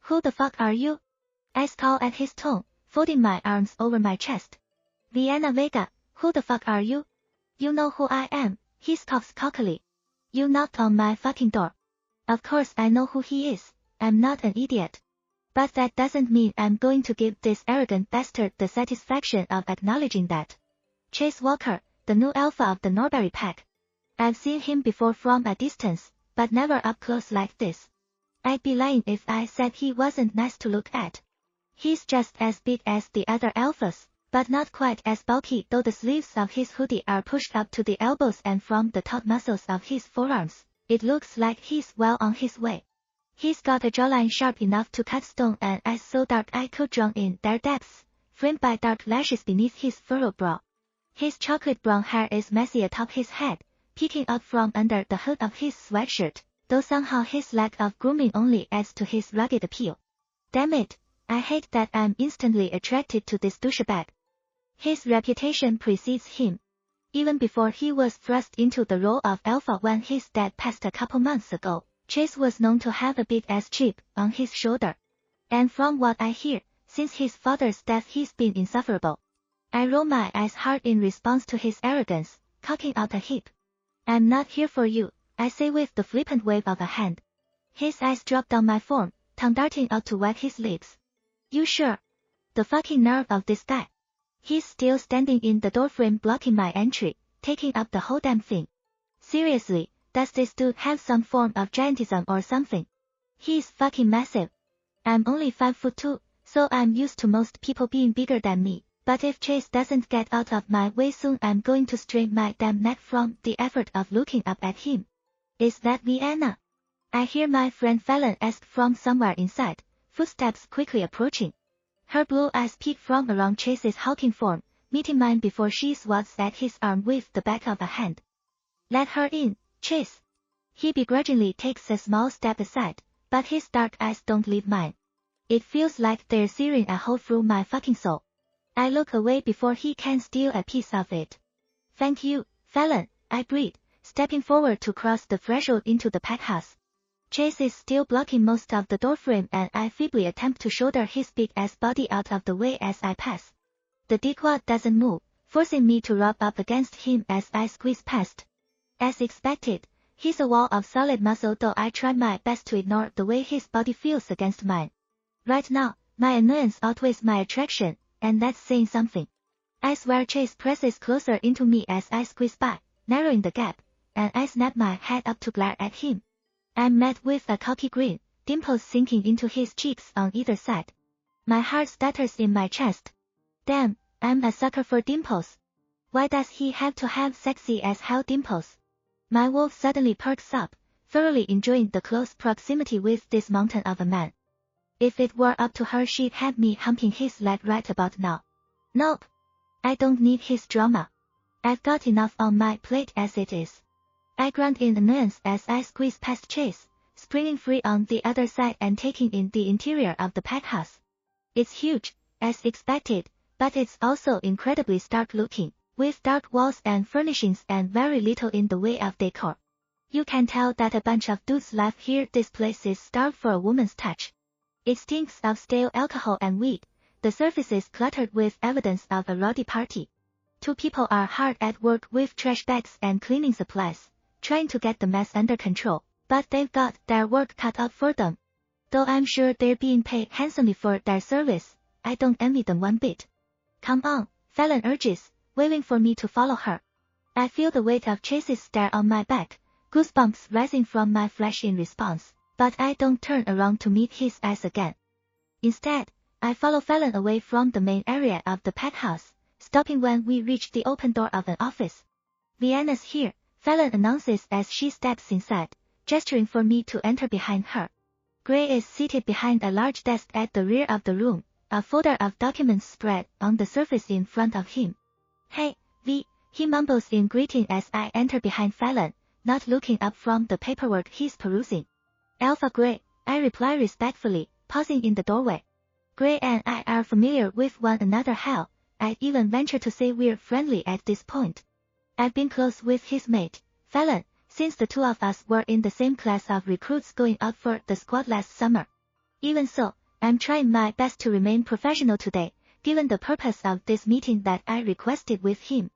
Who the fuck are you? I scowl at his tone, folding my arms over my chest. Vienna Vega, who the fuck are you? You know who I am, he scoffs cockily. You knocked on my fucking door. Of course I know who he is, I'm not an idiot. But that doesn't mean I'm going to give this arrogant bastard the satisfaction of acknowledging that. Chase Walker, the new alpha of the Norbury pack. I've seen him before from a distance, but never up close like this. I'd be lying if I said he wasn't nice to look at. He's just as big as the other alphas, but not quite as bulky, though the sleeves of his hoodie are pushed up to the elbows, and from the taut muscles of his forearms, it looks like he's well on his way. He's got a jawline sharp enough to cut stone and eyes so dark I could drown in their depths, framed by dark lashes beneath his furrowed brow. His chocolate brown hair is messy atop his head, peeking out from under the hood of his sweatshirt, though somehow his lack of grooming only adds to his rugged appeal. Damn it, I hate that I'm instantly attracted to this douchebag. His reputation precedes him. Even before he was thrust into the role of alpha when his dad passed a couple months ago, Chase was known to have a big-ass chip on his shoulder. And from what I hear, since his father's death he's been insufferable. I roll my eyes hard in response to his arrogance, cocking out a hip. I'm not here for you, I say with the flippant wave of a hand. His eyes drop down my form, tongue darting out to wet his lips. You sure? The fucking nerve of this guy. He's still standing in the doorframe blocking my entry, taking up the whole damn thing. Seriously, does this dude have some form of giantism or something? He's fucking massive. I'm only 5'2", so I'm used to most people being bigger than me, but if Chase doesn't get out of my way soon I'm going to strain my damn neck from the effort of looking up at him. Is that Vienna? I hear my friend Fallon ask from somewhere inside, footsteps quickly approaching. Her blue eyes peek from around Chase's hulking form, meeting mine before she swats at his arm with the back of a hand. Let her in, Chase. He begrudgingly takes a small step aside, but his dark eyes don't leave mine. It feels like they're searing a hole through my fucking soul. I look away before he can steal a piece of it. Thank you, Fallon, I breathe, stepping forward to cross the threshold into the pack house. Chase is still blocking most of the doorframe and I feebly attempt to shoulder his big-ass body out of the way as I pass. The dickwad doesn't move, forcing me to rub up against him as I squeeze past. As expected, he's a wall of solid muscle, though I try my best to ignore the way his body feels against mine. Right now, my annoyance outweighs my attraction, and that's saying something. I swear Chase presses closer into me as I squeeze by, narrowing the gap, and I snap my head up to glare at him. I'm met with a cocky grin, dimples sinking into his cheeks on either side. My heart stutters in my chest. Damn, I'm a sucker for dimples. Why does he have to have sexy as hell dimples? My wolf suddenly perks up, thoroughly enjoying the close proximity with this mountain of a man. If it were up to her she'd have me humping his leg right about now. Nope. I don't need his drama. I've got enough on my plate as it is. I grunt in annoyance as I squeeze past Chase, springing free on the other side and taking in the interior of the pack house. It's huge, as expected, but it's also incredibly stark looking, with dark walls and furnishings and very little in the way of decor. You can tell that a bunch of dudes live here. This place is starved for a woman's touch. It stinks of stale alcohol and weed, the surface is cluttered with evidence of a rowdy party. Two people are hard at work with trash bags and cleaning supplies, trying to get the mess under control, but they've got their work cut out for them. Though I'm sure they're being paid handsomely for their service, I don't envy them one bit. Come on, Fallon urges, waving for me to follow her. I feel the weight of Chase's stare on my back, goosebumps rising from my flesh in response, but I don't turn around to meet his eyes again. Instead, I follow Fallon away from the main area of the pack house, stopping when we reach the open door of an office. Vienna's here, Fallon announces as she steps inside, gesturing for me to enter behind her. Gray is seated behind a large desk at the rear of the room, a folder of documents spread on the surface in front of him. Hey, V, he mumbles in greeting as I enter behind Fallon, not looking up from the paperwork he's perusing. Alpha Gray, I reply respectfully, pausing in the doorway. Gray and I are familiar with one another. Hell, I'd even venture to say we're friendly at this point. I've been close with his mate, Fallon, since the two of us were in the same class of recruits going out for the squad last summer. Even so, I'm trying my best to remain professional today, given the purpose of this meeting that I requested with him.